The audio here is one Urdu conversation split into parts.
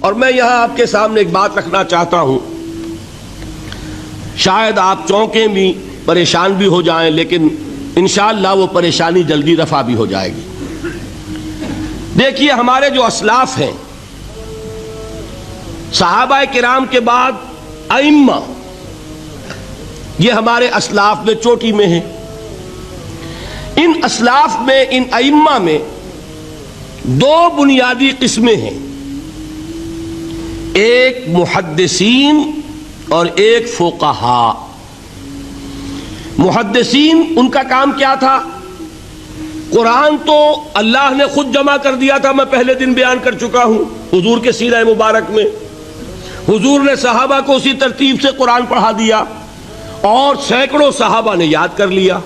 اور میں یہاں آپ کے سامنے ایک بات رکھنا چاہتا ہوں، شاید آپ چونکیں بھی پریشان بھی ہو جائیں، لیکن انشاءاللہ وہ پریشانی جلدی رفع بھی ہو جائے گی۔ دیکھیے ہمارے جو اسلاف ہیں، صحابہ کرام کے بعد ائمہ، یہ ہمارے اسلاف میں چوٹی میں ہیں۔ ان اسلاف میں، ان ائمہ میں دو بنیادی قسمیں ہیں، ایک محدثین اور ایک فقہاء۔ محدثین ان کا کام کیا تھا؟ قرآن تو اللہ نے خود جمع کر دیا تھا، میں پہلے دن بیان کر چکا ہوں حضور کے سیرہ مبارک میں۔ حضور نے صحابہ کو اسی ترتیب سے قرآن پڑھا دیا اور سینکڑوں صحابہ نے یاد کر لیا۔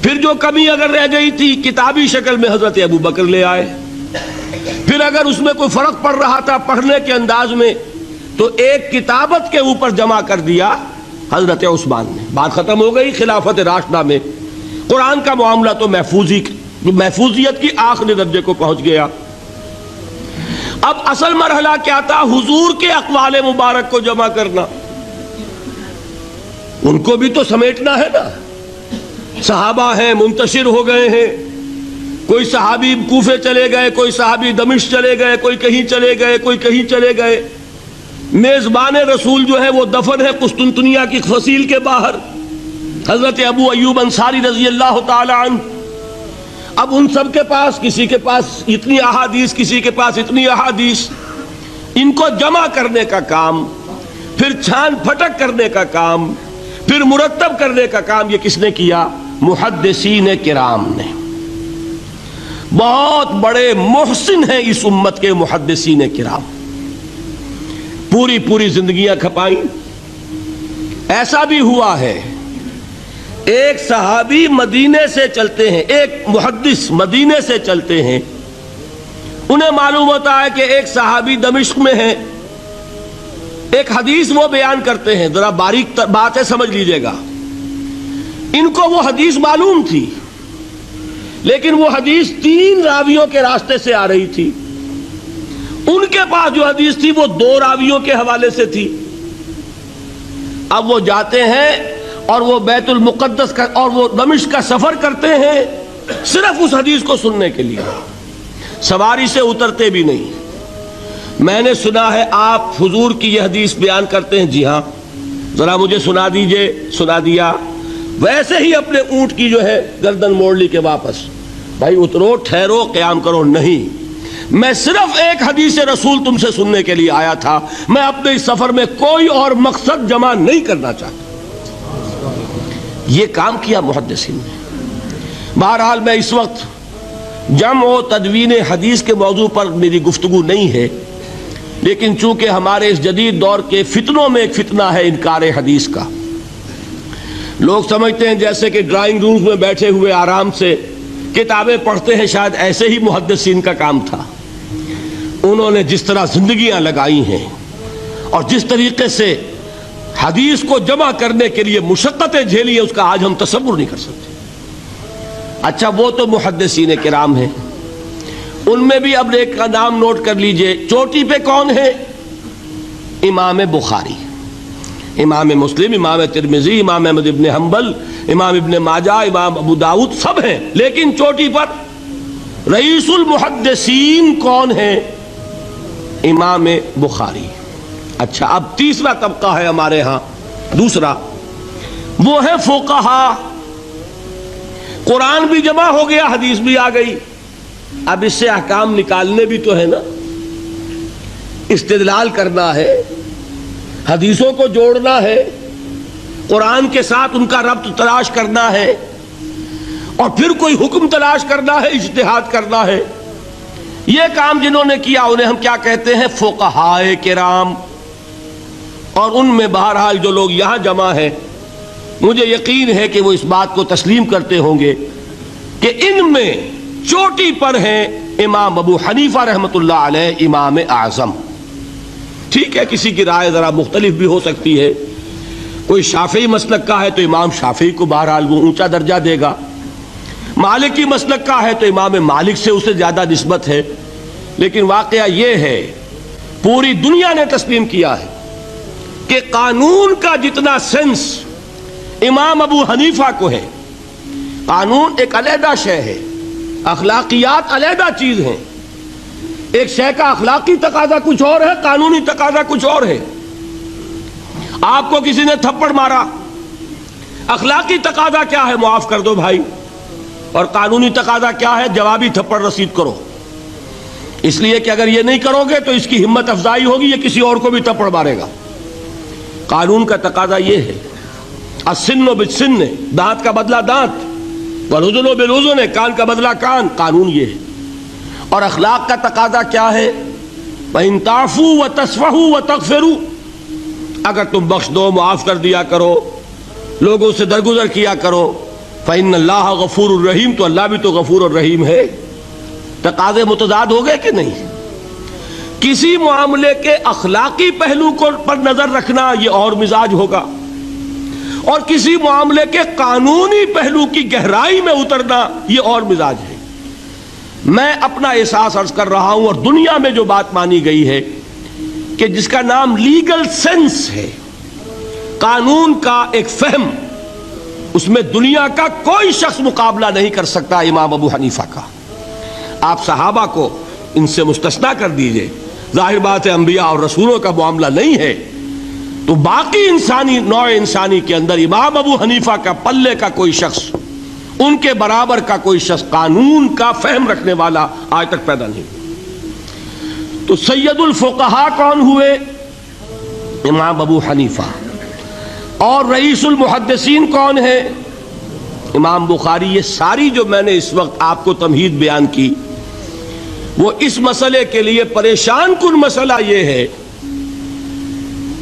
پھر جو کمی اگر رہ گئی تھی کتابی شکل میں حضرت ابو بکر لے آئے، پھر اگر اس میں کوئی فرق پڑ رہا تھا پڑھنے کے انداز میں تو ایک کتابت کے اوپر جمع کر دیا حضرت عثمان نے۔ بات ختم ہو گئی۔ خلافت راشدہ میں قرآن کا معاملہ تو محفوظیت کی آخری درجے کو پہنچ گیا۔ اب اصل مرحلہ کیا تھا؟ حضور کے اقوال مبارک کو جمع کرنا، ان کو بھی تو سمیٹنا ہے نا۔ صحابہ ہیں، منتشر ہو گئے ہیں، کوئی صحابی کوفے چلے گئے، کوئی صحابی دمشق چلے گئے، کوئی کہیں چلے گئے، کوئی کہیں چلے گئے۔ میزبان رسول جو ہے وہ دفن ہے قسطنطنیہ کی فصیل کے باہر، حضرت ابو ایوب انصاری رضی اللہ تعالی عنہ۔ اب ان سب کے پاس، کسی کے پاس اتنی احادیث، کسی کے پاس اتنی احادیث، ان کو جمع کرنے کا کام، پھر چھان پھٹک کرنے کا کام، پھر مرتب کرنے کا کام یہ کس نے کیا؟ محدثین کرام نے۔ بہت بڑے محسن ہیں اس امت کے محدثین کرام، پوری زندگیاں کھپائیں۔ ایسا بھی ہوا ہے ایک صحابی مدینے سے چلتے ہیں، ایک محدث مدینے سے چلتے ہیں، انہیں معلوم ہوتا ہے کہ ایک صحابی دمشق میں ہے، ایک حدیث وہ بیان کرتے ہیں، ذرا باریک بات ہے سمجھ لیجئے گا۔ ان کو وہ حدیث معلوم تھی، لیکن وہ حدیث 3 راویوں کے راستے سے آ رہی تھی۔ ان کے پاس جو حدیث تھی وہ 2 راویوں کے حوالے سے تھی۔ اب وہ جاتے ہیں اور وہ بیت المقدس کا اور وہ دمشق کا سفر کرتے ہیں صرف اس حدیث کو سننے کے لیے، سواری سے اترتے بھی نہیں۔ میں نے سنا ہے آپ حضور کی یہ حدیث بیان کرتے ہیں، جی ہاں ذرا مجھے سنا دیجئے۔ سنا دیا، ویسے ہی اپنے اونٹ کی جو ہے گردن موڑ لی کہ واپس، بھائی اترو، ٹھہرو، قیام کرو۔ نہیں، میں صرف ایک حدیث رسول تم سے سننے کے لیے آیا تھا، میں اپنے اس سفر میں کوئی اور مقصد جمع نہیں کرنا چاہتا۔ یہ کام کیا محدثین نے۔ بہرحال میں اس وقت جمع و تدوین حدیث کے موضوع پر میری گفتگو نہیں ہے، لیکن چونکہ ہمارے اس جدید دور کے فتنوں میں ایک فتنہ ہے انکار حدیث کا۔ لوگ سمجھتے ہیں جیسے کہ ڈرائنگ رومز میں بیٹھے ہوئے آرام سے کتابیں پڑھتے ہیں، شاید ایسے ہی محدثین کا کام تھا۔ انہوں نے جس طرح زندگیاں لگائی ہیں اور جس طریقے سے حدیث کو جمع کرنے کے لیے مشقتیں جھیلی ہیں، اس کا آج ہم تصور نہیں کر سکتے۔ اچھا، وہ تو محدثین کرام ہیں، ان میں بھی اب ایک کا نام نوٹ کر لیجئے، چوٹی پہ کون ہے؟ امام بخاری، امام مسلم، امام ترمذی، امام احمد ابن حنبل، امام ابن ماجہ، امام ابو داؤد، سب ہیں، لیکن چوٹی پر رئیس المحدثین کون ہے؟ امام بخاری۔ اچھا، اب تیسرا طبقہ ہے ہمارے ہاں، دوسرا، وہ ہے فقہاء۔ قرآن بھی جمع ہو گیا، حدیث بھی آ گئی، اب اس سے احکام نکالنے بھی تو ہے نا، استدلال کرنا ہے، حدیثوں کو جوڑنا ہے، قرآن کے ساتھ ان کا ربط تلاش کرنا ہے، اور پھر کوئی حکم تلاش کرنا ہے، اجتہاد کرنا ہے۔ یہ کام جنہوں نے کیا انہیں ہم کیا کہتے ہیں؟ فقہاء کرام۔ اور ان میں بہرحال جو لوگ یہاں جمع ہیں، مجھے یقین ہے کہ وہ اس بات کو تسلیم کرتے ہوں گے کہ ان میں چوٹی پر ہیں امام ابو حنیفہ رحمۃ اللہ علیہ، امام اعظم۔ ٹھیک ہے، کسی کی رائے ذرا مختلف بھی ہو سکتی ہے، کوئی شافعی مسلک کا ہے تو امام شافعی کو بہرحال وہ اونچا درجہ دے گا، مالکی مسلک کا ہے تو امام مالک سے اسے زیادہ نسبت ہے، لیکن واقعہ یہ ہے پوری دنیا نے تسلیم کیا ہے کہ قانون کا جتنا سینس امام ابو حنیفہ کو ہے، قانون ایک علیحدہ شے ہے، اخلاقیات علیحدہ چیز ہیں، ایک شے کا اخلاقی تقاضا کچھ اور ہے، قانونی تقاضا کچھ اور ہے۔ آپ کو کسی نے تھپڑ مارا، اخلاقی تقاضا کیا ہے؟ معاف کر دو بھائی، اور قانونی تقاضا کیا ہے؟ جوابی تھپڑ رسید کرو، اس لیے کہ اگر یہ نہیں کرو گے تو اس کی ہمت افزائی ہوگی، یہ کسی اور کو بھی تھپڑ مارے گا۔ قانون کا تقاضا یہ ہے، السن بالسن، دانت کا بدلہ دانت، والأذن بالأذن، کان کا بدلہ کان، قانون یہ ہے۔ اور اخلاق کا تقاضا کیا ہے؟ وَإِن تَعْفُوا وَتَصْفَحُوا وَتَغْفِرُوا، اگر تم بخش دو، معاف کر دیا کرو، لوگوں سے درگزر کیا کرو، فَإِنَّ اللَّهَ غَفُورٌ الرَّحِيمٌ، تو اللہ بھی تو غفور الرحیم ہے۔ تقاضے متضاد ہو گئے کہ نہیں؟ کسی معاملے کے اخلاقی پہلو کو پر نظر رکھنا یہ اور مزاج ہوگا، اور کسی معاملے کے قانونی پہلو کی گہرائی میں اترنا یہ اور مزاج ہے۔ میں اپنا احساس عرض کر رہا ہوں، اور دنیا میں جو بات مانی گئی ہے کہ جس کا نام لیگل سینس ہے، قانون کا ایک فہم، اس میں دنیا کا کوئی شخص مقابلہ نہیں کر سکتا امام ابو حنیفہ کا۔ آپ صحابہ کو ان سے مستثنیٰ کر دیجئے، ظاہر بات ہے انبیاء اور رسولوں کا معاملہ نہیں ہے، تو باقی انسانی نوع انسانی کے اندر امام ابو حنیفہ کا پلے کا کوئی شخص، ان کے برابر کا کوئی شخص قانون کا فہم رکھنے والا آج تک پیدا نہیں۔ تو سید الفقہاء کون ہوئے؟ امام ابو حنیفہ۔ اور رئیس المحدثین کون ہے؟ امام بخاری۔ یہ ساری جو میں نے اس وقت آپ کو تمہید بیان کی، وہ اس مسئلے کے لیے پریشان کن مسئلہ یہ ہے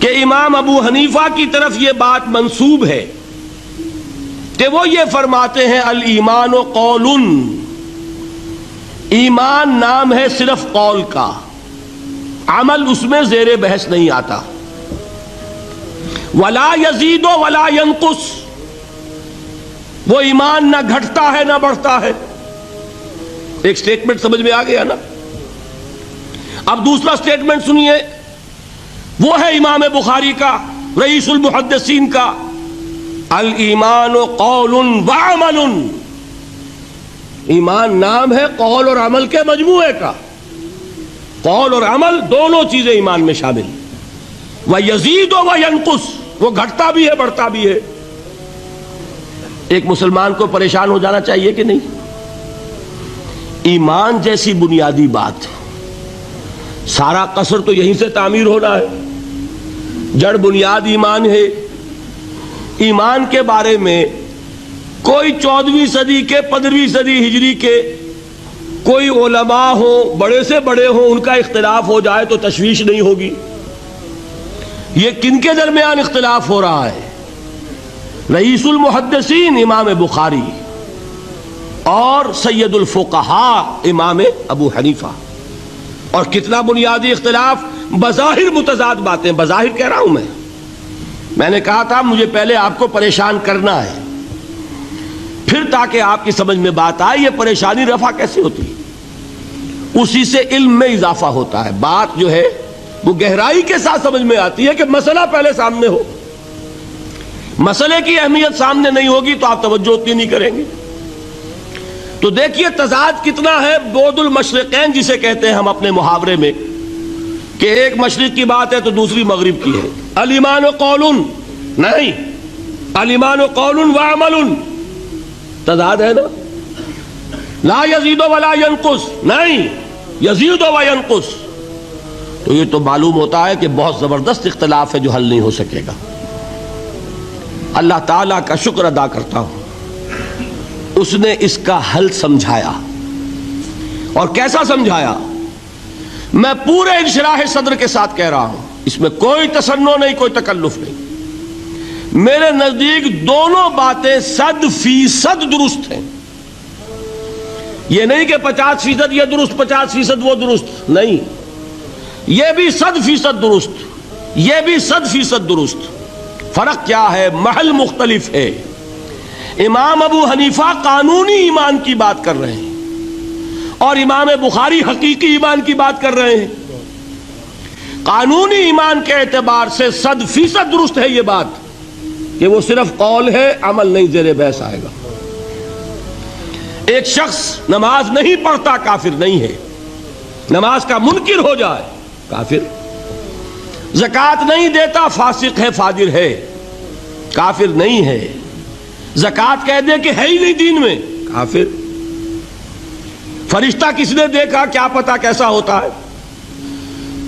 کہ امام ابو حنیفہ کی طرف یہ بات منسوب ہے کہ وہ یہ فرماتے ہیں الایمان قول، ایمان نام ہے صرف قول کا، عمل اس میں زیر بحث نہیں آتا۔ ولا یزید ولا ینقص، وہ ایمان نہ گھٹتا ہے نہ بڑھتا ہے۔ ایک سٹیٹمنٹ سمجھ میں آ گیا نا؟ اب دوسرا سٹیٹمنٹ سنیے، وہ ہے امام بخاری کا، رئیس المحدثین کا، الایمان قول وعمل، ایمان نام ہے قول اور عمل کے مجموعے کا، قول اور عمل دونوں چیزیں ایمان میں شامل، ویزید وینقص، وہ گھٹتا بھی ہے بڑھتا بھی ہے۔ ایک مسلمان کو پریشان ہو جانا چاہیے کہ نہیں؟ ایمان جیسی بنیادی بات، سارا قصر تو یہیں سے تعمیر ہونا ہے، جڑ بنیاد ایمان ہے۔ ایمان کے بارے میں کوئی 14ویں صدی کے 15ویں صدی ہجری کے کوئی علماء ہوں، بڑے سے بڑے ہوں، ان کا اختلاف ہو جائے تو تشویش نہیں ہوگی۔ یہ کن کے درمیان اختلاف ہو رہا ہے؟ رئیس المحدثین امام بخاری اور سید الفقہاء امام ابو حنیفہ۔ اور کتنا بنیادی اختلاف، بظاہر متضاد باتیں، بظاہر کہہ رہا ہوں میں نے کہا تھا مجھے پہلے آپ کو پریشان کرنا ہے، پھر تاکہ آپ کی سمجھ میں بات آئے یہ پریشانی رفع کیسے ہوتی ہے، اسی سے علم میں اضافہ ہوتا ہے۔ بات جو ہے وہ گہرائی کے ساتھ سمجھ میں آتی ہے کہ مسئلہ پہلے سامنے ہو، مسئلے کی اہمیت سامنے نہیں ہوگی تو آپ توجہ اتنی نہیں کریں گے۔ تو دیکھیے تضاد کتنا ہے، بعد المشرقین جسے کہتے ہیں ہم اپنے محاورے میں، کہ ایک مشرق کی بات ہے تو دوسری مغرب کی ہے۔ الایمان قول نہیں، الایمان قول وعمل، تضاد ہے نا۔ لا یزید ولا ینقص نہیں، یزید وینقص، تو یہ تو معلوم ہوتا ہے کہ بہت زبردست اختلاف ہے جو حل نہیں ہو سکے گا۔ اللہ تعالیٰ کا شکر ادا کرتا ہوں، اس نے اس کا حل سمجھایا۔ اور کیسا سمجھایا؟ میں پورے انشراح صدر کے ساتھ کہہ رہا ہوں، اس میں کوئی تصنع نہیں، کوئی تکلف نہیں۔ میرے نزدیک دونوں باتیں 100% درست ہیں۔ یہ نہیں کہ 50% یہ درست 50% وہ درست، نہیں، یہ بھی 100% درست، یہ بھی 100% درست۔ فرق کیا ہے؟ محل مختلف ہے۔ امام ابو حنیفہ قانونی ایمان کی بات کر رہے ہیں اور امام بخاری حقیقی ایمان کی بات کر رہے ہیں۔ قانونی ایمان کے اعتبار سے 100% درست ہے یہ بات کہ وہ صرف قول ہے، عمل نہیں، زیر بحث آئے گا۔ ایک شخص نماز نہیں پڑھتا کافر نہیں ہے، نماز کا منکر ہو جائے کافر، زکوٰۃ نہیں دیتا فاسق ہے، فاجر ہے، کافر نہیں ہے، زکوٰۃ کہہ دے کہ ہے ہی نہیں دین میں، کافر۔ فرشتہ کس نے دیکھا، کیا پتا کیسا ہوتا ہے؟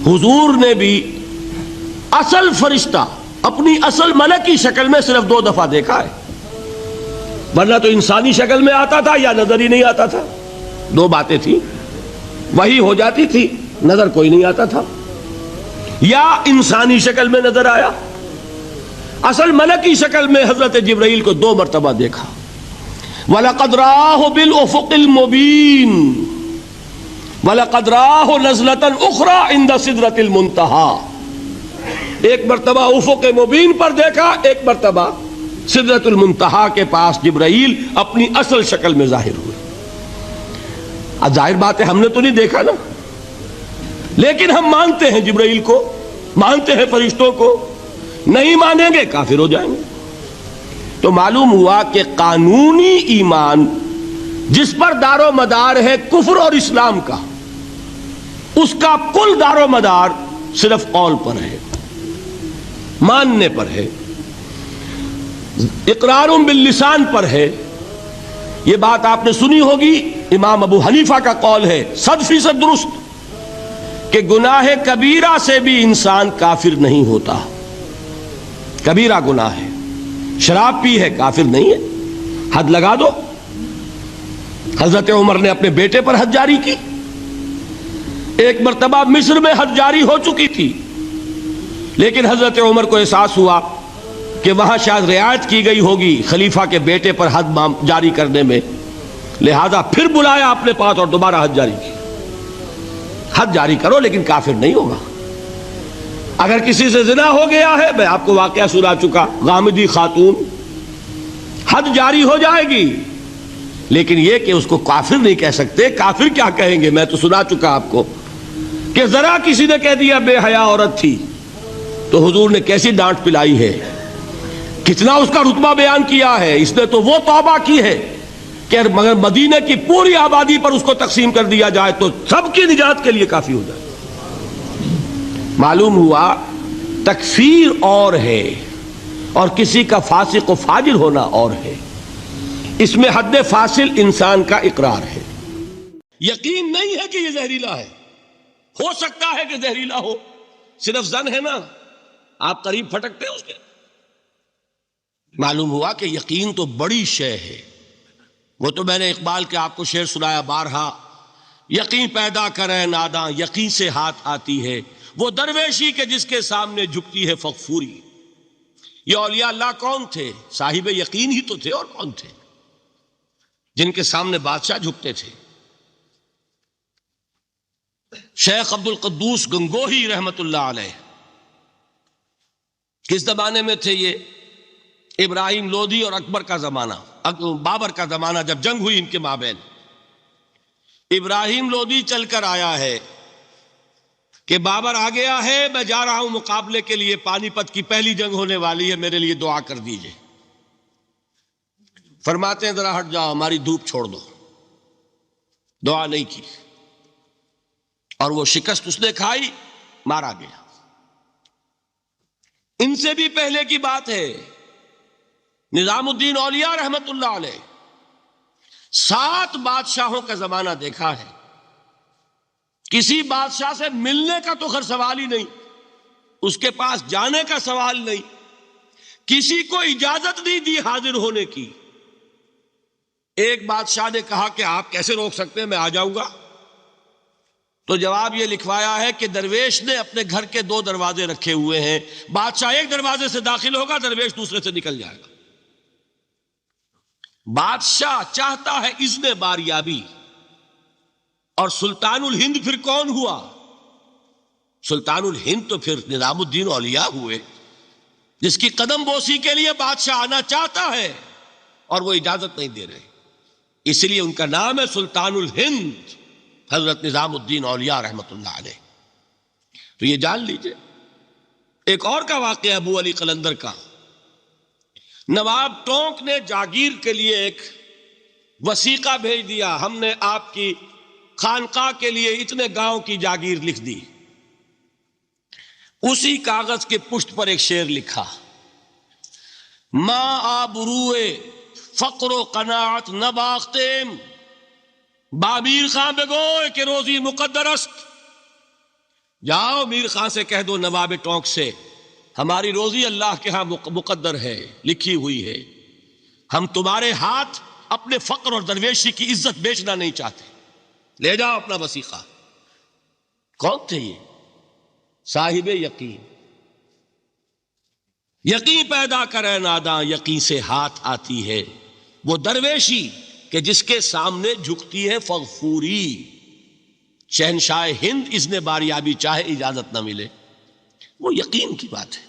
حضور نے بھی اصل فرشتہ اپنی اصل ملکی شکل میں صرف 2 دفعہ دیکھا ہے، ورنہ تو انسانی شکل میں آتا تھا یا نظر ہی نہیں آتا تھا۔ 2 باتیں تھیں، وہی ہو جاتی تھی، نظر کوئی نہیں آتا تھا، یا انسانی شکل میں نظر آیا۔ اصل ملکی شکل میں حضرت جبرائیل کو 2 مرتبہ دیکھا۔ وَلَقَدْ رَآهُ بِالْأُفُقِ الْمُبِينِ وَلَقَدْ رَآهُ نَزْلَةً أُخْرَى عِنْدَ سِدْرَةِ الْمُنْتَهَى، ایک مرتبہ افق مبین پر دیکھا، ایک مرتبہ سدرۃ المنتہا کے پاس جبرائیل اپنی اصل شکل میں ظاہر ہوئے۔ اب ظاہر بات ہے ہم نے تو نہیں دیکھا نا، لیکن ہم مانتے ہیں جبرائیل کو، مانتے ہیں فرشتوں کو، نہیں مانیں گے کافر ہو جائیں گے۔ تو معلوم ہوا کہ قانونی ایمان جس پر دار و مدار ہے کفر اور اسلام کا، اس کا کل دار و مدار صرف قول پر ہے، ماننے پر ہے، اقرار باللسان پر ہے۔ یہ بات آپ نے سنی ہوگی، امام ابو حنیفہ کا قول ہے 100% درست کہ گناہ کبیرہ سے بھی انسان کافر نہیں ہوتا۔ کبیرہ گناہ ہے، شراب پی ہے، کافر نہیں ہے، حد لگا دو۔ حضرت عمر نے اپنے بیٹے پر حد جاری کی، ایک مرتبہ مصر میں حد جاری ہو چکی تھی، لیکن حضرت عمر کو احساس ہوا کہ وہاں شاید رعایت کی گئی ہوگی خلیفہ کے بیٹے پر حد جاری کرنے میں، لہذا پھر بلایا اپنے پاس اور دوبارہ حد جاری کی۔ حد جاری کرو لیکن کافر نہیں ہوگا۔ اگر کسی سے زنا ہو گیا ہے، میں آپ کو واقعہ سنا چکا، غامدی خاتون، حد جاری ہو جائے گی، لیکن یہ کہ اس کو کافر نہیں کہہ سکتے۔ کافر کیا کہیں گے؟ میں تو سنا چکا آپ کو کہ ذرا کسی نے کہہ دیا بے حیا عورت تھی تو حضور نے کیسی ڈانٹ پلائی ہے، کتنا اس کا رتبہ بیان کیا ہے۔ اس نے تو وہ توبہ کی ہے کہ مگر مدینے کی پوری آبادی پر اس کو تقسیم کر دیا جائے تو سب کی نجات کے لیے کافی ہو جائے۔ معلوم ہوا تکفیر اور ہے اور کسی کا فاسق و فاجر ہونا اور ہے، اس میں حد فاصل انسان کا اقرار ہے۔ یقین نہیں ہے کہ یہ زہریلا ہے، ہو سکتا ہے کہ زہریلا ہو، صرف زن ہے نا، آپ قریب پھٹکتے ہیں اس کے۔ معلوم ہوا کہ یقین تو بڑی شے ہے، وہ تو میں نے اقبال کے آپ کو شعر سنایا بارہا، یقین پیدا کرے ناداں یقین سے ہاتھ آتی ہے، وہ درویشی کے جس کے سامنے جھکتی ہے فغفوری۔ یہ اولیاء اللہ کون تھے؟ صاحب یقین ہی تو تھے، اور کون تھے؟ جن کے سامنے بادشاہ جھکتے تھے۔ شیخ عبد القدوس گنگوہی رحمت اللہ علیہ کس زمانے میں تھے؟ یہ ابراہیم لودھی اور اکبر کا زمانہ، بابر کا زمانہ، جب جنگ ہوئی ان کے مابین۔ ابراہیم لودھی چل کر آیا ہے کہ بابر آ گیا ہے، میں جا رہا ہوں مقابلے کے لیے، پانی پت کی پہلی جنگ ہونے والی ہے، میرے لیے دعا کر دیجئے۔ فرماتے ہیں ذرا ہٹ جاؤ، ہماری دھوپ چھوڑ دو۔ دعا نہیں کی اور وہ شکست اس نے کھائی، مارا گیا۔ ان سے بھی پہلے کی بات ہے، نظام الدین اولیاء رحمت اللہ علیہ 7 بادشاہوں کا زمانہ دیکھا ہے۔ کسی بادشاہ سے ملنے کا تو خیر سوال ہی نہیں، اس کے پاس جانے کا سوال نہیں، کسی کو اجازت نہیں دی حاضر ہونے کی۔ ایک بادشاہ نے کہا کہ آپ کیسے روک سکتے ہیں، میں آ جاؤں گا۔ تو جواب یہ لکھوایا ہے کہ درویش نے اپنے گھر کے 2 دروازے رکھے ہوئے ہیں، بادشاہ ایک دروازے سے داخل ہوگا، درویش دوسرے سے نکل جائے گا۔ بادشاہ چاہتا ہے اذن باریابی، اور سلطان الہند پھر کون ہوا؟ سلطان الہند تو پھر نظام الدین اولیاء ہوئے، جس کی قدم بوسی کے لیے بادشاہ آنا چاہتا ہے اور وہ اجازت نہیں دے رہے، اس لیے ان کا نام ہے سلطان الہند، حضرت نظام الدین اولیاء رحمت اللہ علیہ۔ تو یہ جان لیجئے۔ ایک اور کا واقعہ ابو علی قلندر کا، نواب ٹونک نے جاگیر کے لیے ایک وثیقہ بھیج دیا، ہم نے آپ کی خانقاہ کے لیے اتنے گاؤں کی جاگیر لکھ دی۔ اسی کاغذ کے پشت پر ایک شعر لکھا، ماں آبروئے فقر و قناعت نباختیم، با میر خان بگوئے کہ روزی مقدر است۔ جاؤ میر خان سے کہہ دو، نواب ٹونک سے، ہماری روزی اللہ کے ہاں مقدر ہے، لکھی ہوئی ہے، ہم تمہارے ہاتھ اپنے فقر اور درویشی کی عزت بیچنا نہیں چاہتے، لے جاؤ اپنا وثیقہ۔ کون تھے یہ؟ صاحب یقین۔ یقین پیدا کرے ناداں، یقین سے ہاتھ آتی ہے وہ درویشی کہ جس کے سامنے جھکتی ہے فغفوری۔ شہنشاہ ہند اذن باریابی چاہے اجازت نہ ملے، وہ یقین کی بات ہے۔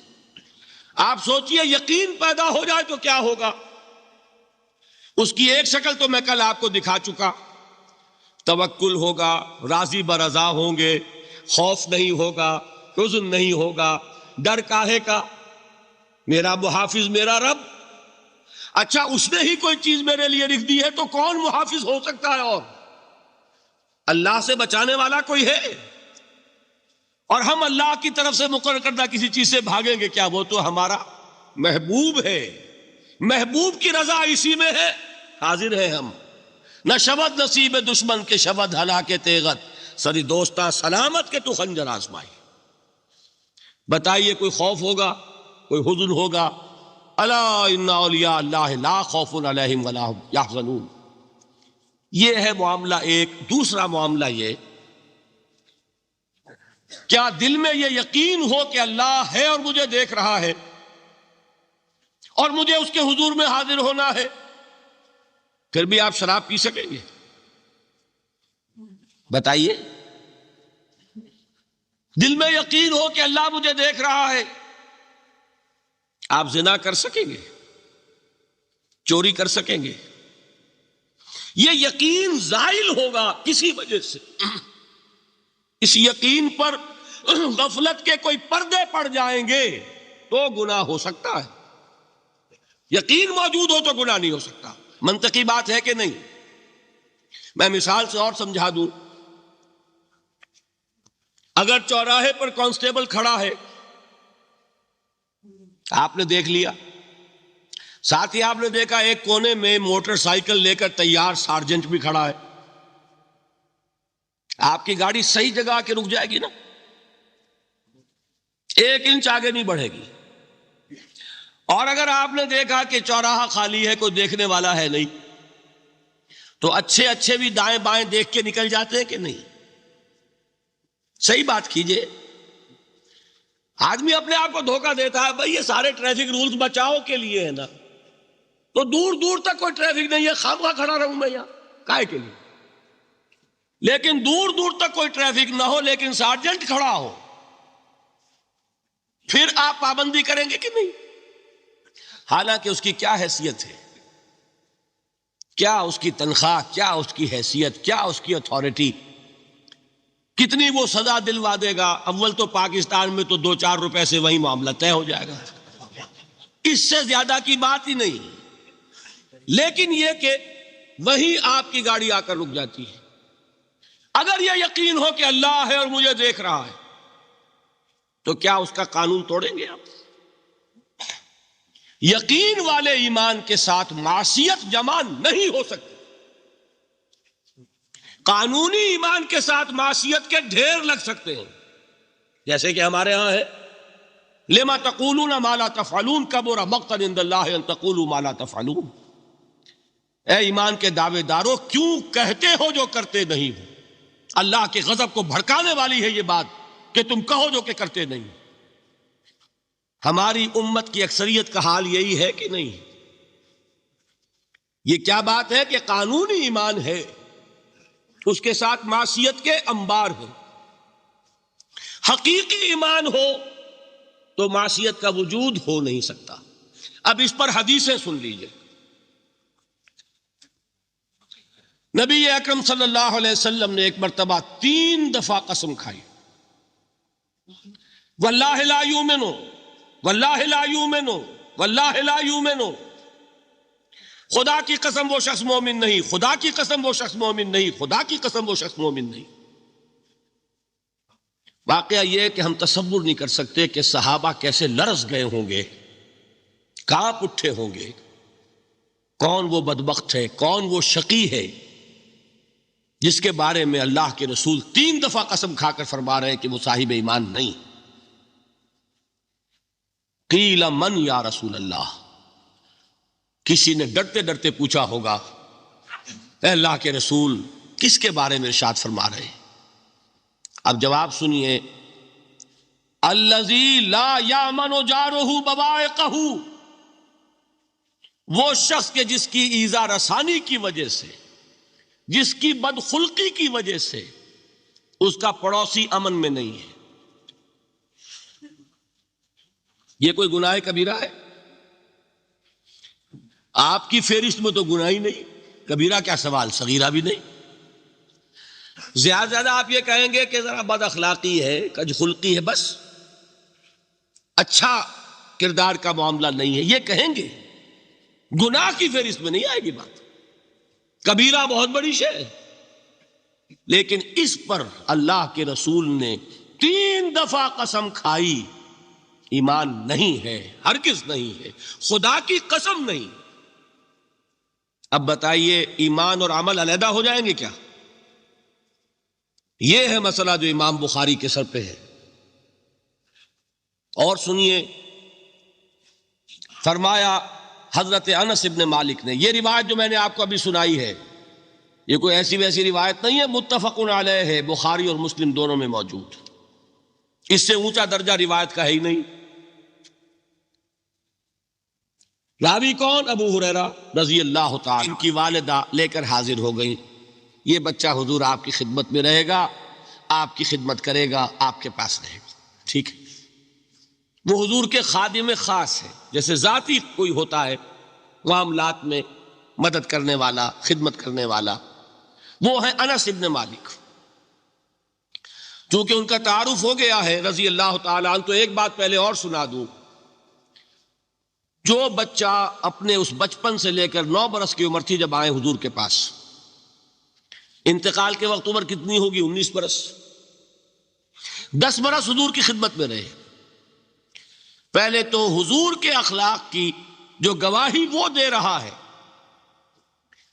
آپ سوچئے یقین پیدا ہو جائے تو کیا ہوگا؟ اس کی ایک شکل تو میں کل آپ کو دکھا چکا، توکل ہوگا، راضی برضا ہوں گے، خوف نہیں ہوگا، حزن نہیں ہوگا، ڈر کاہے کا، میرا محافظ میرا رب۔ اچھا اس نے ہی کوئی چیز میرے لیے لکھ دی ہے تو کون محافظ ہو سکتا ہے؟ اور اللہ سے بچانے والا کوئی ہے؟ اور ہم اللہ کی طرف سے مقرر کردہ کسی چیز سے بھاگیں گے کیا؟ وہ تو ہمارا محبوب ہے، محبوب کی رضا اسی میں ہے، حاضر ہیں ہم۔ نہ شبد نصیب دشمن کے شبد ہلا کے تیغت، سری دوستا سلامت کے تو خنجر آزمائی۔ بتائیے کوئی خوف ہوگا، کوئی حزن ہوگا؟ الا ان اولیاء اللہ لا خوف علیہم ولا هم یحزنون۔ یہ ہے معاملہ ایک۔ دوسرا معاملہ یہ، کیا دل میں یہ یقین ہو کہ اللہ ہے اور مجھے دیکھ رہا ہے اور مجھے اس کے حضور میں حاضر ہونا ہے، پھر بھی آپ شراب پی سکیں گے؟ بتائیے، دل میں یقین ہو کہ اللہ مجھے دیکھ رہا ہے، آپ زنا کر سکیں گے؟ چوری کر سکیں گے؟ یہ یقین زائل ہوگا کسی وجہ سے۔ اس یقین پر غفلت کے کوئی پردے پڑ جائیں گے تو گناہ ہو سکتا ہے، یقین موجود ہو تو گناہ نہیں ہو سکتا۔ منطقی بات ہے کہ نہیں؟ میں مثال سے اور سمجھا دوں۔ اگر چوراہے پر کانسٹیبل کھڑا ہے، آپ نے دیکھ لیا، ساتھ ہی آپ نے دیکھا ایک کونے میں موٹر سائیکل لے کر تیار سارجنٹ بھی کھڑا ہے، آپ کی گاڑی صحیح جگہ آ کے رک جائے گی نا، 1 انچ آگے نہیں بڑھے گی۔ اور اگر آپ نے دیکھا کہ چوراہا خالی ہے، کوئی دیکھنے والا ہے نہیں، تو اچھے اچھے بھی دائیں بائیں دیکھ کے نکل جاتے ہیں کہ نہیں؟ صحیح بات کیجئے۔ آدمی اپنے آپ کو دھوکہ دیتا ہے، بھائی یہ سارے ٹریفک رولز بچاؤ کے لیے ہے نا، تو دور دور تک کوئی ٹریفک نہیں ہے، خامخواہ کھڑا رہوں میں یہاں کائے کے لیے؟ لیکن دور دور تک کوئی ٹریفک نہ ہو لیکن سارجنٹ کھڑا ہو، پھر آپ پابندی کریں گے کہ نہیں؟ حالانکہ اس کی کیا حیثیت ہے، کیا اس کی تنخواہ، کیا اس کی حیثیت، کیا اس کی اتھارٹی، کتنی وہ سزا دلوا دے گا؟ اول تو پاکستان میں تو 2-4 روپے سے وہی معاملہ طے ہو جائے گا، اس سے زیادہ کی بات ہی نہیں۔ لیکن یہ کہ وہی آپ کی گاڑی آ کر رک جاتی ہے۔ اگر یہ یقین ہو کہ اللہ ہے اور مجھے دیکھ رہا ہے تو کیا اس کا قانون توڑیں گے آپ؟ یقین والے ایمان کے ساتھ معصیت جمع نہیں ہو سکتی۔ قانونی ایمان کے ساتھ معصیت کے ڈھیر لگ سکتے ہیں، جیسے کہ ہمارے ہاں ہے لما تقولون ما لا تفعلون کبر مقتا عند اللہ ان تقولوا ما لا تفعلون۔ اے ایمان کے دعوے دارو، کیوں کہتے ہو جو کرتے نہیں ہو؟ اللہ کے غضب کو بھڑکانے والی ہے یہ بات کہ تم کہو جو کہ کرتے نہیں۔ ہماری امت کی اکثریت کا حال یہی ہے کہ نہیں؟ یہ کیا بات ہے کہ قانونی ایمان ہے، اس کے ساتھ معصیت کے انبار ہیں۔ حقیقی ایمان ہو تو معصیت کا وجود ہو نہیں سکتا۔ اب اس پر حدیثیں سن لیجئے۔ نبی اکرم صلی اللہ علیہ وسلم نے ایک مرتبہ 3 دفعہ قسم کھائی، واللہ لا یؤمنو، واللہ لا یؤمنو، واللہ لا یؤمنو، خدا کی قسم وہ شخص مومن نہیں، خدا کی قسم وہ شخص مومن نہیں، خدا کی قسم وہ شخص مومن نہیں۔ واقعہ یہ ہے کہ ہم تصور نہیں کر سکتے کہ صحابہ کیسے لرز گئے ہوں گے، کانپ اٹھے ہوں گے۔ کون وہ بدبخت ہے، کون وہ شقی ہے جس کے بارے میں اللہ کے رسول 3 دفعہ قسم کھا کر فرما رہے ہیں کہ وہ صاحب ایمان نہیں۔ قیل من یا رسول اللہ، کسی نے ڈرتے ڈرتے پوچھا ہوگا اے اللہ کے رسول کس کے بارے میں ارشاد فرما رہے ہیں؟ اب جواب سنیے، الذی لا یامن جارہ بوائقہ، وہ شخص کے جس کی ایذا رسانی کی وجہ سے، جس کی بدخلقی کی وجہ سے اس کا پڑوسی امن میں نہیں ہے۔ یہ کوئی گناہ کبیرہ ہے؟ آپ کی فہرست میں تو گناہ ہی نہیں، کبیرہ کیا سوال، صغیرہ بھی نہیں۔ زیادہ آپ یہ کہیں گے کہ ذرا بد اخلاقی ہے، کج خلقی ہے، بس اچھا کردار کا معاملہ نہیں ہے، یہ کہیں گے، گناہ کی فہرست میں نہیں آئے گی بات۔ کبیرہ بہت بڑی شے ہے، لیکن اس پر اللہ کے رسول نے 3 دفعہ قسم کھائی، ایمان نہیں ہے، ہرگز نہیں ہے، خدا کی قسم نہیں۔ اب بتائیے ایمان اور عمل علیحدہ ہو جائیں گے کیا؟ یہ ہے مسئلہ جو امام بخاری کے سر پہ ہے۔ اور سنیے، فرمایا حضرت انس ابن مالک نے، یہ روایت جو میں نے آپ کو ابھی سنائی ہے یہ کوئی ایسی ویسی روایت نہیں ہے، متفق علیہ ہے، بخاری اور مسلم دونوں میں موجود، اس سے اونچا درجہ روایت کا ہے ہی نہیں۔ راوی کون؟ ابو ہریرہ رضی اللہ تعالی، ان کی والدہ لے کر حاضر ہو گئیں، یہ بچہ حضور آپ کی خدمت میں رہے گا، آپ کی خدمت کرے گا، آپ کے پاس رہے گا، ٹھیک ہے۔ وہ حضور کے خادم خاص ہے، جیسے ذاتی کوئی ہوتا ہے معاملات میں مدد کرنے والا، خدمت کرنے والا، وہ ہے انس ابن مالک۔ چونکہ ان کا تعارف ہو گیا ہے رضی اللہ تعالیٰ عنہ، تو ایک بات پہلے اور سنا دوں، جو بچہ اپنے اس بچپن سے لے کر 9 برس کی عمر تھی جب آئے حضور کے پاس، انتقال کے وقت عمر کتنی ہوگی؟ 19 برس، 10 برس حضور کی خدمت میں رہے۔ پہلے تو حضور کے اخلاق کی جو گواہی وہ دے رہا ہے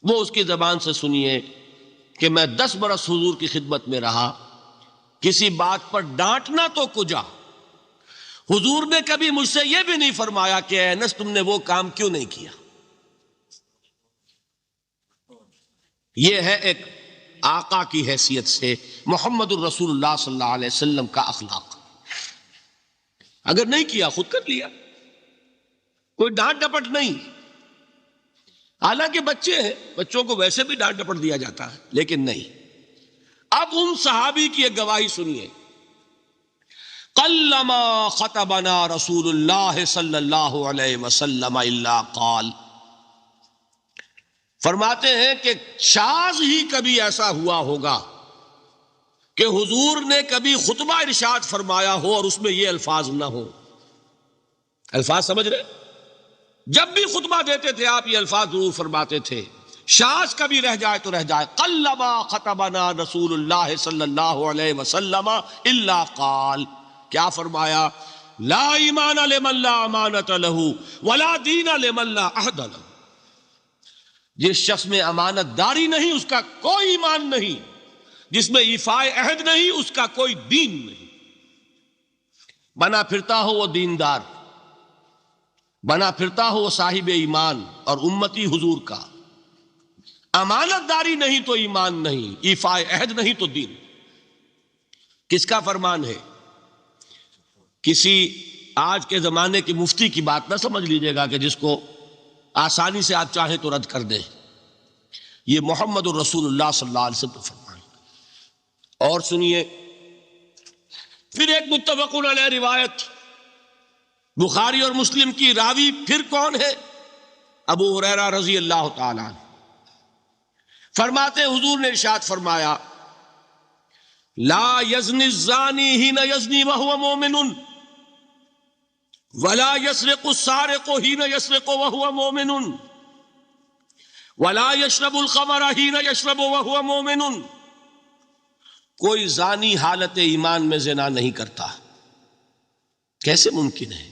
وہ اس کی زبان سے سنیے کہ میں 10 برس حضور کی خدمت میں رہا، کسی بات پر ڈانٹنا تو کجا، حضور نے کبھی مجھ سے یہ بھی نہیں فرمایا کہ اے انس تم نے وہ کام کیوں نہیں کیا۔ یہ ہے ایک آقا کی حیثیت سے محمد الرسول اللہ صلی اللہ علیہ وسلم کا اخلاق۔ اگر نہیں کیا خود کر لیا، کوئی ڈانٹ ڈپٹ نہیں۔ حالانکہ بچے ہیں، بچوں کو ویسے بھی ڈانٹ ڈپٹ دیا جاتا ہے، لیکن نہیں۔ اب ان صحابی کی ایک گواہی سنیے، قلما خطبنا رسول اللہ صلی اللہ علیہ وسلم الا قال، فرماتے ہیں کہ شاذ ہی کبھی ایسا ہوا ہوگا کہ حضور نے کبھی خطبہ ارشاد فرمایا ہو اور اس میں یہ الفاظ نہ ہو۔ الفاظ سمجھ رہے؟ جب بھی خطبہ دیتے تھے آپ یہ الفاظ ضرور فرماتے تھے، شاذ کبھی رہ جائے تو رہ جائے، قلما خطبنا رسول اللہ صلی اللہ علیہ وسلم الا قال، کیا فرمایا؟ لا ایمان لمن لا امانت لہ ولا دین لمن لا عہد لہ، جس شخص میں امانت داری نہیں اس کا کوئی ایمان نہیں، جس میں ایفاء عہد نہیں اس کا کوئی دین نہیں۔ بنا پھرتا ہو وہ دیندار، بنا پھرتا ہو وہ صاحب ایمان اور امتی حضور کا، امانت داری نہیں تو ایمان نہیں، ایفاء عہد نہیں تو دین۔ کس کا فرمان ہے؟ کسی آج کے زمانے کی مفتی کی بات نہ سمجھ لیجئے گا کہ جس کو آسانی سے آپ چاہیں تو رد کر دیں، یہ محمد الرسول اللہ صلی اللہ علیہ وسلم کا فرمان۔ اور سنیے پھر ایک متفق علیہ روایت بخاری اور مسلم کی، راوی پھر کون ہے؟ ابو ہریرہ رضی اللہ تعالیٰ عنہ۔ فرماتے حضور نے ارشاد فرمایا لا یزنی الزانی حین یزنی وہو مومن ولا یسرق السارق حین یسرق وہو مومن ولا یشرب الخمر حین یشرب وہو مومن. کوئی زانی حالت ایمان میں زنا نہیں کرتا. کیسے ممکن ہے؟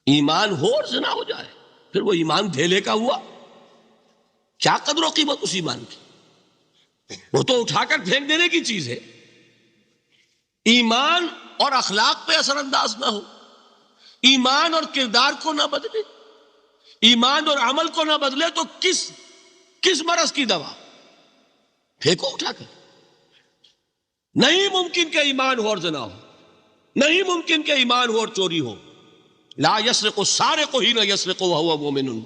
ایمان ہو اور زنا ہو جائے، پھر وہ ایمان دھیلے کا ہوا؟ کیا قدر و قیمت اس ایمان کی؟ وہ تو اٹھا کر پھینک دینے کی چیز ہے. ایمان اور اخلاق پہ اثر انداز نہ ہو، ایمان اور کردار کو نہ بدلے، ایمان اور عمل کو نہ بدلے تو کس مرض کی دوا؟ پھینکو اٹھا کر. نہیں ممکن کہ ایمان ہو اور زنا ہو، نہیں ممکن کہ ایمان ہو اور چوری ہو. لا یسرق السارق حین یسرق وہو مومن.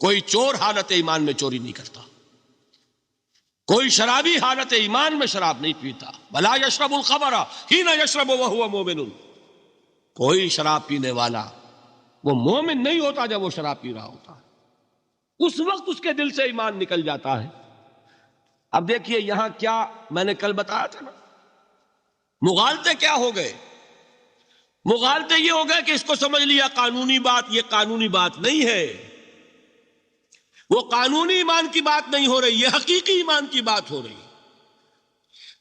کوئی چور حالت ایمان میں چوری نہیں کرتا، کوئی شرابی حالت ایمان میں شراب نہیں پیتا. ولا یشرب الخمر حین یشرب وہو مومن. کوئی شراب پینے والا وہ مومن نہیں ہوتا جب وہ شراب پی رہا ہوتا ہے، اس وقت اس کے دل سے ایمان نکل جاتا ہے. اب دیکھیے یہاں کیا میں نے کل بتایا تھا نا، مغالطے کیا ہو گئے؟ مغالطے یہ ہو گئے کہ اس کو سمجھ لیا قانونی بات. یہ قانونی بات نہیں ہے، وہ قانونی ایمان کی بات نہیں ہو رہی، یہ حقیقی ایمان کی بات ہو رہی.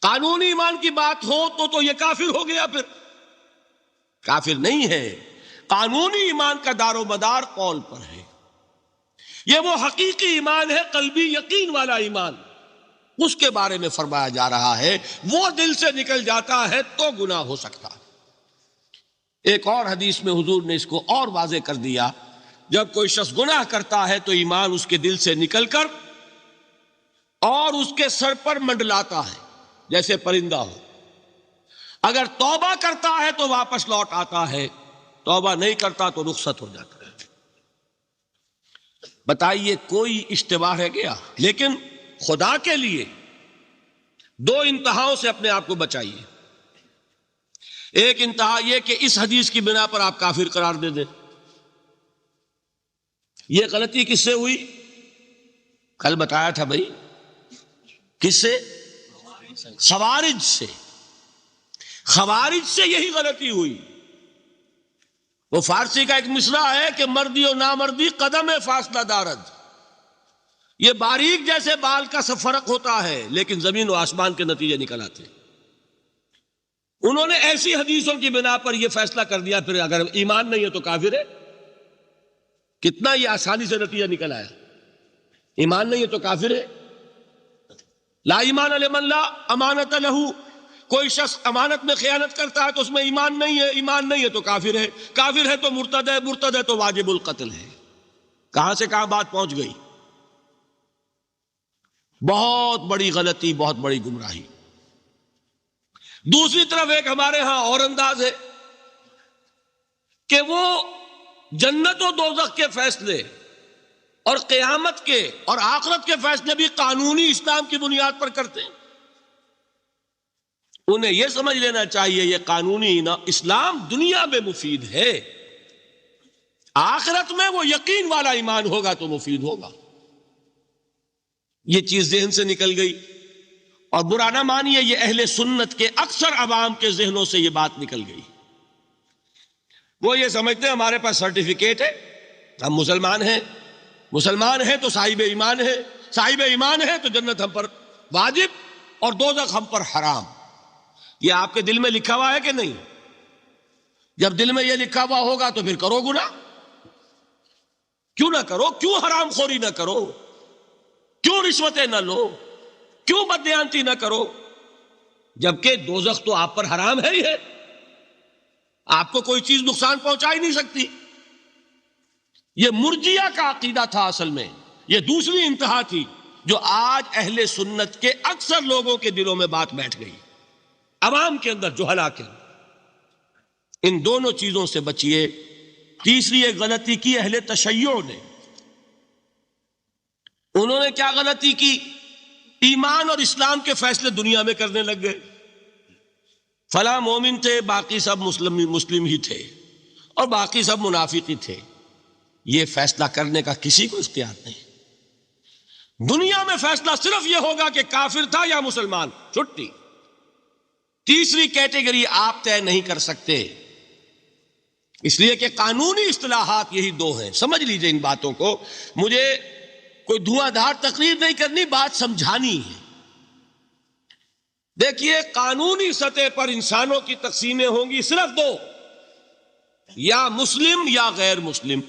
قانونی ایمان کی بات ہو تو یہ کافر ہو گیا، پھر کافر نہیں ہے. قانونی ایمان کا دار و مدار قول پر ہے. یہ وہ حقیقی ایمان ہے، قلبی یقین والا ایمان. اس کے بارے میں فرمایا جا رہا ہے وہ دل سے نکل جاتا ہے تو گناہ ہو سکتا ہے. ایک اور حدیث میں حضور نے اس کو اور واضح کر دیا، جب کوئی شخص گناہ کرتا ہے تو ایمان اس کے دل سے نکل کر اور اس کے سر پر منڈلاتا ہے جیسے پرندہ ہو. اگر توبہ کرتا ہے تو واپس لوٹ آتا ہے، توبہ نہیں کرتا تو رخصت ہو جاتا ہے. بتائیے کوئی اشتباہ ہے گیا؟ لیکن خدا کے لیے دو انتہاؤں سے اپنے آپ کو بچائیے. ایک انتہا یہ کہ اس حدیث کی بنا پر آپ کافر قرار دے دیں. یہ غلطی کس سے ہوئی؟ کل بتایا تھا بھائی، کس سے؟ خوارج سے. خوارج سے یہی غلطی ہوئی. وہ فارسی کا ایک مصرع ہے کہ مردی و نامردی قدم فاصلہ دارد. یہ باریک جیسے بال کا سا فرق ہوتا ہے لیکن زمین و آسمان کے نتیجے نکل آتے ہیں. انہوں نے ایسی حدیثوں کی بنا پر یہ فیصلہ کر دیا پھر اگر ایمان نہیں ہے تو کافر ہے. کتنا یہ آسانی سے نتیجہ نکل آیا. ایمان نہیں ہے تو کافر ہے. لا ایمان لمن لا امانت لہو. کوئی شخص امانت میں خیانت کرتا ہے تو اس میں ایمان نہیں ہے، ایمان نہیں ہے تو کافر ہے. کافر ہے تو مرتد ہے، مرتد ہے تو واجب القتل ہے. کہاں سے کہاں بات پہنچ گئی؟ بہت بڑی غلطی، بہت بڑی گمراہی. دوسری طرف ایک ہمارے ہاں اور انداز ہے کہ وہ جنت و دوزخ کے فیصلے اور قیامت کے اور آخرت کے فیصلے بھی قانونی اسلام کی بنیاد پر کرتے ہیں. انہیں یہ سمجھ لینا چاہیے یہ قانونی اسلام دنیا میں مفید ہے، آخرت میں وہ یقین والا ایمان ہوگا تو مفید ہوگا. یہ چیز ذہن سے نکل گئی. اور برا نہ مانیے، یہ اہل سنت کے اکثر عوام کے ذہنوں سے یہ بات نکل گئی. وہ یہ سمجھتے ہیں ہمارے پاس سرٹیفکیٹ ہے، ہم مسلمان ہیں، مسلمان ہیں تو صاحب ایمان ہے، صاحب ایمان ہے تو جنت ہم پر واجب اور دوزخ ہم پر حرام. یہ آپ کے دل میں لکھا ہوا ہے کہ نہیں؟ جب دل میں یہ لکھا ہوا ہوگا تو پھر کرو گناہ. کیوں نہ کرو؟ کیوں حرام خوری نہ کرو؟ کیوں رشوتیں نہ لو؟ کیوں بددیانتی نہ کرو؟ جبکہ دوزخ تو آپ پر حرام ہے ہی ہے، آپ کو کوئی چیز نقصان پہنچا ہی نہیں سکتی. یہ مرجیہ کا عقیدہ تھا اصل میں. یہ دوسری انتہا تھی جو آج اہل سنت کے اکثر لوگوں کے دلوں میں بات بیٹھ گئی، عوام کے اندر جہلا کے. ان دونوں چیزوں سے بچیے. تیسری ایک غلطی کی اہل تشیع نے. انہوں نے کیا غلطی کی؟ ایمان اور اسلام کے فیصلے دنیا میں کرنے لگ گئے. فلاں مومن تھے، باقی سب مسلم ہی تھے اور باقی سب منافق ہی تھے. یہ فیصلہ کرنے کا کسی کو اختیار نہیں. دنیا میں فیصلہ صرف یہ ہوگا کہ کافر تھا یا مسلمان، چھٹی. تیسری کیٹیگری آپ طے نہیں کر سکتے، اس لیے کہ قانونی اصطلاحات یہی دو ہیں. سمجھ لیجئے ان باتوں کو، مجھے کوئی دھواں دھار تقریر نہیں کرنی، بات سمجھانی ہے. دیکھیے قانونی سطح پر انسانوں کی تقسیمیں ہوں گی صرف دو، یا مسلم یا غیر مسلم.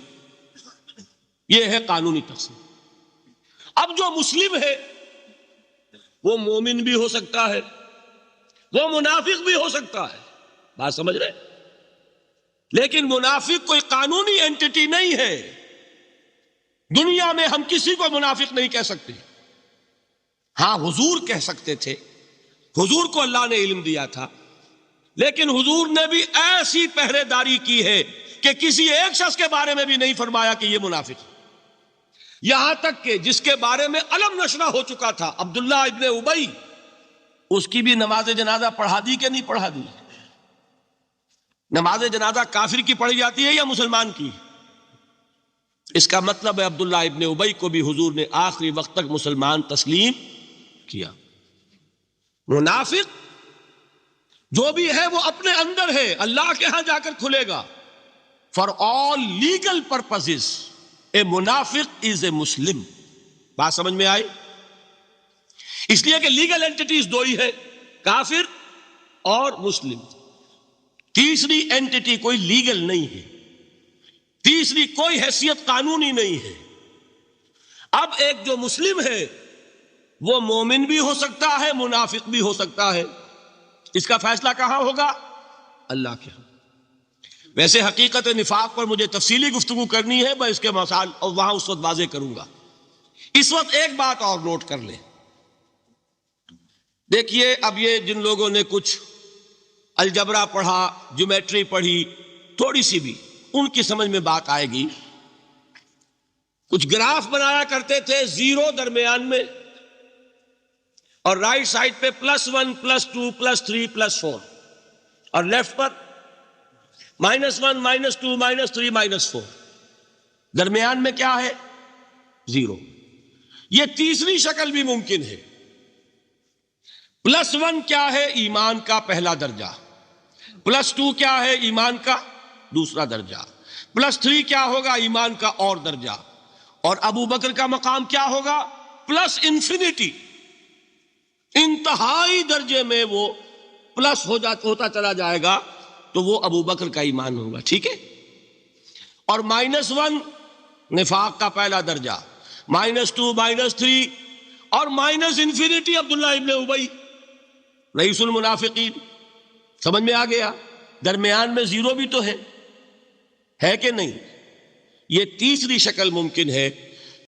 یہ ہے قانونی تقسیم. اب جو مسلم ہے وہ مومن بھی ہو سکتا ہے، وہ منافق بھی ہو سکتا ہے. بات سمجھ رہے؟ لیکن منافق کوئی قانونی اینٹی نہیں ہے. دنیا میں ہم کسی کو منافق نہیں کہہ سکتے. ہاں حضور کہہ سکتے تھے، حضور کو اللہ نے علم دیا تھا، لیکن حضور نے بھی ایسی پہرے داری کی ہے کہ کسی ایک شخص کے بارے میں بھی نہیں فرمایا کہ یہ منافق ہے. یہاں تک کہ جس کے بارے میں علم نشرہ ہو چکا تھا، عبداللہ ابن ابی، اس کی بھی نماز جنازہ پڑھا دی کہ نہیں پڑھا دی؟ نماز جنازہ کافر کی پڑھی جاتی ہے یا مسلمان کی؟ اس کا مطلب ہے عبداللہ ابن ابی کو بھی حضور نے آخری وقت تک مسلمان تسلیم کیا. منافق جو بھی ہے وہ اپنے اندر ہے، اللہ کے ہاں جا کر کھلے گا. فار آل لیگل پرپزز اے منافق از اے مسلم. بات سمجھ میں آئی؟ اس لیے کہ لیگل اینٹیز دو ہی ہے، کافر اور مسلم. تیسری اینٹی کوئی لیگل نہیں ہے، تیسری کوئی حیثیت قانونی نہیں ہے. اب ایک جو مسلم ہے وہ مومن بھی ہو سکتا ہے، منافق بھی ہو سکتا ہے. اس کا فیصلہ کہاں ہوگا؟ اللہ کے ہاں. ویسے حقیقت نفاق پر مجھے تفصیلی گفتگو کرنی ہے، میں اس کے مسائل اور وہاں اس وقت واضح کروں گا. اس وقت ایک بات اور نوٹ کر لیں. دیکھیے اب یہ جن لوگوں نے کچھ الجبرا پڑھا، جیومیٹری پڑھی تھوڑی سی بھی، ان کی سمجھ میں بات آئے گی. کچھ گراف بنایا کرتے تھے، زیرو درمیان میں اور رائٹ سائڈ پہ +1 +2 +3 +4، اور لیفٹ پر -1 -2 -3 -4. درمیان میں کیا ہے؟ زیرو. یہ تیسری شکل بھی ممکن ہے. +1 کیا ہے؟ ایمان کا پہلا درجہ. +2 کیا ہے؟ ایمان کا دوسرا درجہ. +3 کیا ہوگا؟ ایمان کا اور درجہ. اور ابو بکر کا مقام کیا ہوگا؟ +انفینٹی، انتہائی درجے میں وہ پلس ہوتا چلا جائے گا تو وہ ابو بکر کا ایمان ہوگا. ٹھیک ہے. اور -1 نفاق کا پہلا درجہ، -2 -3 اور انفینٹی عبداللہ ابن ابی رئیس المنافقین. سمجھ میں آ گیا؟ درمیان میں زیرو بھی تو ہے کہ نہیں؟ یہ تیسری شکل ممکن ہے